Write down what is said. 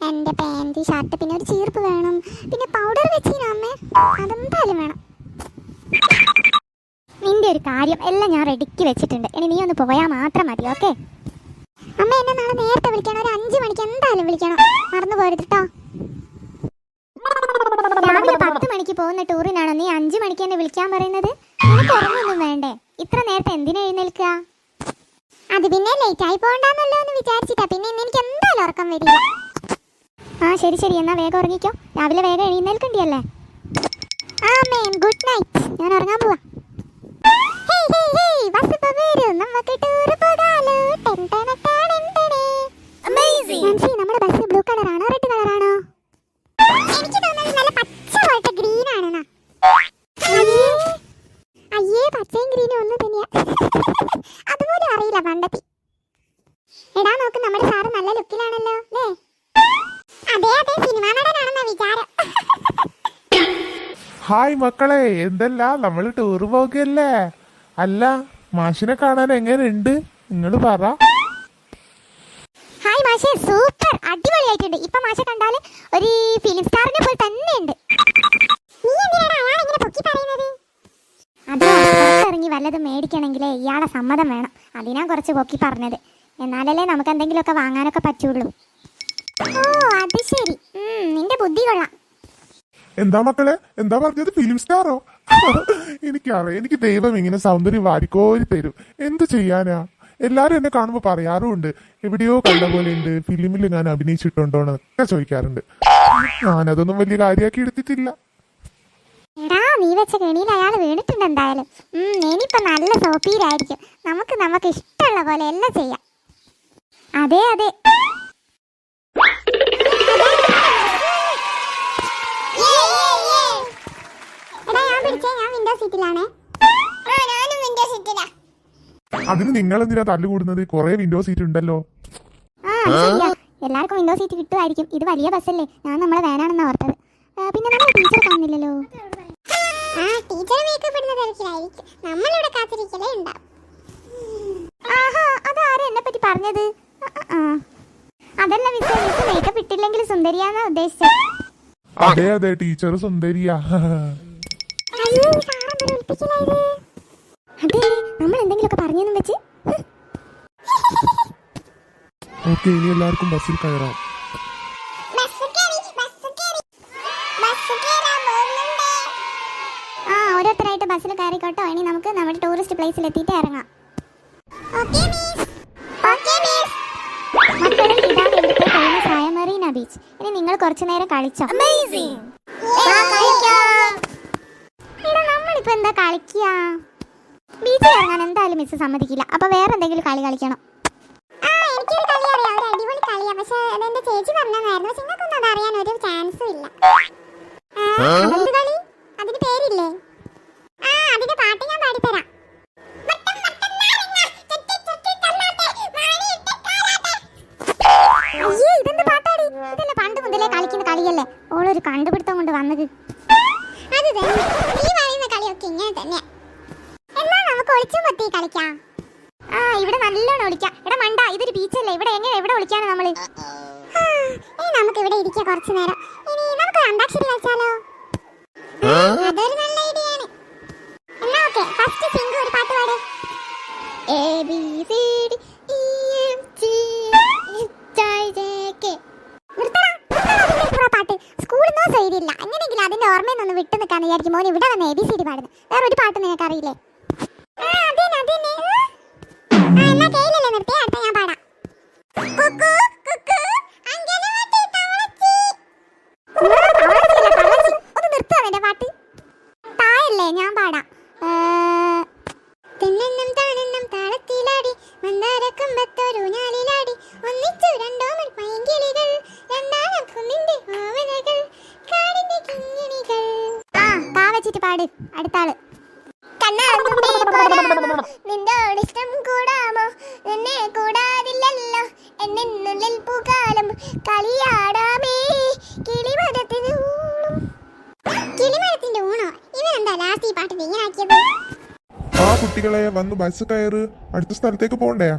എൻ്റെ pant shirt പിന്നെ ഒരു ചീർപ്പ് വേണം, പിന്നെ പൗഡർ വെച്ചിനോ അമ്മേ, അതെന്തായാലും വേണം. നിന്റെ ഒരു കാര്യം എല്ലാം ഞാൻ റെഡിക്ക് വെച്ചിട്ടുണ്ട്, ഇനി നീ ഒന്ന് പോയാൽ മാത്രം മതി. ഓക്കെ അമ്മ, എന്നെ നാളെ നേരത്തെ വിളിക്കണം, ഒരു 5 മണിക്ക് എന്തായാലും വിളിക്കണം, മറന്നു പോരുത് കേട്ടോ. രാവിലെ 10 മണിക്ക് പോകുന്ന ടൂറിനാണോ നീ 5 മണിക്ക് എന്നെ വിളിക്കാൻ പറയുന്നത്? നിനക്ക് ഉറങ്ങൊന്നും വേണ്ടേ? ഇത്ര നേരത്തെ എന്തിനാ എഴുന്നേൽക്കുക? അത് പിന്നെ ലേറ്റ് ആയി പോകണ്ടെന്നല്ലോ എന്ന് വിചാരിച്ചിട്ടാ, പിന്നെ ഇന്ന് എനിക്ക് എന്തായാലും ഉറക്കം വരില്ല. ആ ശരി ശരി, എന്നാ വേഗം ഉറങ്ങിക്കോ, രാവിലെ വേഗം എഴുന്നേൽക്കണ്ടിയല്ലേ. ആമേൻ, ഗുഡ് നൈറ്റ്, ഞാൻ ഉറങ്ങാൻ പോവാ. ബസ് ഇപ്പൊ വരും, നമുക്ക് ടൂർ പോകാലോ. നമ്മുടെ ബസ് ബ്ലൂ കളറാണോ റെഡ് കളറാണോ? എനിക്ക് തോന്നുന്നത് നല്ല പച്ച പോലത്തെ ഗ്രീൻ ആണെന്നാ. അയ്യേ, പച്ചയും ഗ്രീനും ഒന്നും തന്നെയാ. അതുപോലും അറിയില്ല പണ്ടത്തി. എടാ നോക്ക്, നമ്മുടെ സാറ് നല്ല ലുക്കിലാണല്ലോ അല്ലേ? അതെ അതെ, സിനിമാ നടനാണെന്ന വിചാരം. ഹായ് മക്കളെ, എന്തല്ല നമ്മൾ ടൂർ പോകുകയല്ലേ? അല്ല, മാഷിനെ കാണാൻ എങ്ങനെയുണ്ട് നിങ്ങൾ പറ. ഹായ് മാഷേ, സൂപ്പർ, അടിപൊളിയായിട്ടുണ്ട്. ഇപ്പൊ മാഷെ കണ്ടാല് ഒരു ഫിലിം സ്റ്റാറിനെ പോലെ തന്നെ ഉണ്ട്. നീ എന്തിനാണ് അയാൾ ഇങ്ങനെ പൊക്കി പറയുന്നത്? അതോ ഇറങ്ങി വല്ലതും മേടിക്കണമെങ്കിലേ ഇയാളെ സമ്മതം വേണം, അതിനാ കുറച്ച് പൊക്കി പറഞ്ഞത്. എന്നാലല്ലേ നമുക്ക് എന്തെങ്കിലുമൊക്കെ വാങ്ങാനൊക്കെ പറ്റുള്ളൂ. ഓ അത് ശരി, നിന്റെ ബുദ്ധി കൊള്ളാം. എന്താ മക്കളെ, എന്താ പറഞ്ഞത്? ഫിലിം സ്റ്റാറോ? എനിക്കറിയാം, എനിക്ക് ദൈവം ഇങ്ങനെ സൗന്ദര്യം വാരിക്കോരി തരും. എന്ത് ചെയ്യാനാ? എല്ലാരും എന്നെ കാണുമ്പോ പറയാറുമുണ്ട്, എവിടെയോ കണ്ട പോലെ ഉണ്ട്, ഫിലിമിൽ ഞാൻ അഭിനയിച്ചിട്ടുണ്ടോന്നൊക്കെ ചോദിക്കാറുണ്ട്. ഞാനതൊന്നും വലിയ കാര്യമാക്കി എടുത്തിട്ടില്ല. എടാ, നീ വെച്ച കെണിയിൽ അയാൾ വീണിട്ടുണ്ട് എന്തായാലും. ഇനിയിപ്പോ നല്ല സോപ്പിയിലായിരിക്കും. നമുക്ക് ഇഷ്ടമുള്ള പോലെ എല്ലാം ചെയ്യാം. അതെ അതെ. ഞാൻ വിൻഡോ സീറ്റിലാണേ. അതിന് നിങ്ങൾ എന്തിനാ തല്ലുകൂടുന്നത്? കുറെ വിൻഡോ സീറ്റ് ഉണ്ടല്ലോ. എല്ലാവർക്കും വിൻഡോ സീറ്റ് കിട്ടുമായിരിക്കും. ഇത് വലിയ ബസ്സല്ലേ, ഞാൻ നമ്മളെ വേനാണെന്നാ ഓർത്തത്. പിന്നെ നമ്മൾ ടീച്ചർ കാണുന്നില്ലല്ലോ. ടീച്ചർ മേക്കപ്പ് ഇടുന്ന തിരക്കിലായിരിക്കും, നമ്മളിവിടെ കാത്തിരിക്കലേ ഉണ്ടാവും. ആഹാ, അതാരാ എന്നെ പറ്റി പറഞ്ഞത്? അതല്ല മിസ്, മേക്കപ്പ് ഇട്ടില്ലെങ്കിൽ സുന്ദരിയാന്നാ ഉദ്ദേശിച്ചത്. അതെ അതെ, ടീച്ചർ സുന്ദരിയാ. അതെ, നമ്മൾ എന്തെങ്കിലുമൊക്കെ പറഞ്ഞെന്നും വെച്ച്. ഓക്കെ, ഇനി എല്ലാവർക്കും ബസ്സിൽ കയറാം. ഓരോരുത്തരായിട്ട് ബസ്സിൽ കയറിക്കോട്ടോ. ഇനി നമുക്ക് നമ്മുടെ ടൂറിസ്റ്റ് പ്ലേസിൽ എത്തിയിട്ട് ഇറങ്ങാം. മറീന ബീച്ച്. ഇനി നിങ്ങൾ കുറച്ചു നേരം കളിച്ചോ. നമ്മളിപ്പോ എന്താ കളിക്കുക? ബീച്ചിൽ ഇറങ്ങാൻ എന്തായാലും മിസ് സമ്മതിക്കില്ല. അപ്പൊ വേറെ എന്തെങ്കിലും കളി കളിക്കണം. എനിക്കൊരു കളി അറിയാം, ഒരു അടിപൊളി കളിയാ. പക്ഷെ അതെന്റെ ചേച്ചി പറഞ്ഞതായിരുന്നു, പക്ഷെ നിങ്ങൾക്കൊന്നും അതറിയാൻ ഒരു ചാൻസും ഇല്ല. അതെന്ത് കളി? അതിന് പേരില്ലേ? അതിന്റെ പാട്ട് ഞാൻ പാടിത്തരാം. അയ്യേ, ഇതെന്ത് പാട്ടാടി? ഇതല്ലേ പണ്ട് മുതലേ കളിക്കുന്ന കളിയല്ലേ? ഓളൊരു കണ്ടുപിടുത്തം കൊണ്ട് വന്നത്. അത് തന്നെ, ഈ പറയുന്ന കളിയൊക്കെ ഇങ്ങനെ തന്നെയാ. എന്നാ നമുക്ക് ഒളിച്ചും പറ്റി കളിക്കാം. ഇവിടെ നല്ലോണം ഒളിക്കാം. എടാ മണ്ട, ഇതൊരു ബീച്ചല്ലേ, എവിടെ ഒളിക്കാനാ നമ്മള്? ഇനി നമുക്ക് ഇവിടെ ഇരിക്കാം കുറച്ചു നേരം. ഇനി നമുക്ക് അന്താക്ഷരി കളിച്ചാലോ? അതൊരു നല്ല ഐഡിയ ആണ്. എന്നാ ഓക്കെ, ഫസ്റ്റ് സിംഗ് ഒരു പാട്ട് പാട്. ABCD EFG പാട്ട് സ്കൂളിൽ നിന്നോ ചെയ്തില്ല. എങ്ങനെയെങ്കിലും അതിന്റെ ഓർമ്മയിൽ നിന്ന് വിട്ടു നിൽക്കാന്ന് വിചാരിക്കും. മോൻ ഇവിടെ വന്ന് ABCD പാടുന്നു. വേറെ ഒരു പാട്ട് നിനക്ക് അറിയില്ലേ? എന്നാ കേയിലല്ലേ നിർത്തി, അടുത്ത ഞാൻ പാടാം. ഒന്ന് നിർത്തുക എന്റെ പാട്ട്. തായല്ലേ, ഞാൻ പാടാം. തെന്നെന്നും താനെന്നും താളത്തിലാടി മന്ദാരക്കുമ്പത്തൊരു ഞാലിലാടി ഒന്നിച്ചു രണ്ടോമൽ പൈങ്കിളികൾ രണ്ടാനക്കും നിന്റെ ഓവനകൾ കാടിന്റെ കിങ്ങിണികൾ. താ വെച്ചിട്ട് പാട്, അടുത്താള്. നിന്നോട് ഇഷ്ടം കൂടാമോ? നിന്നെ കൂടാതില്ലല്ലോ എന്നുള്ളിൽ പൂക്കാലം കളിയാടാമേ കിളിമരത്തിന് ഊണും. കിളിമരത്തിന്റെ ഊണോ? ഇവനെന്താ ലാസ്റ്റ് ഈ പാട്ട് ഇങ്ങനെ ആക്കിയത്? ആ കുട്ടികളെ, വന്ന് ബസ് കയറ്, അടുത്ത സ്ഥലത്തേക്ക് പോണ്ടേ?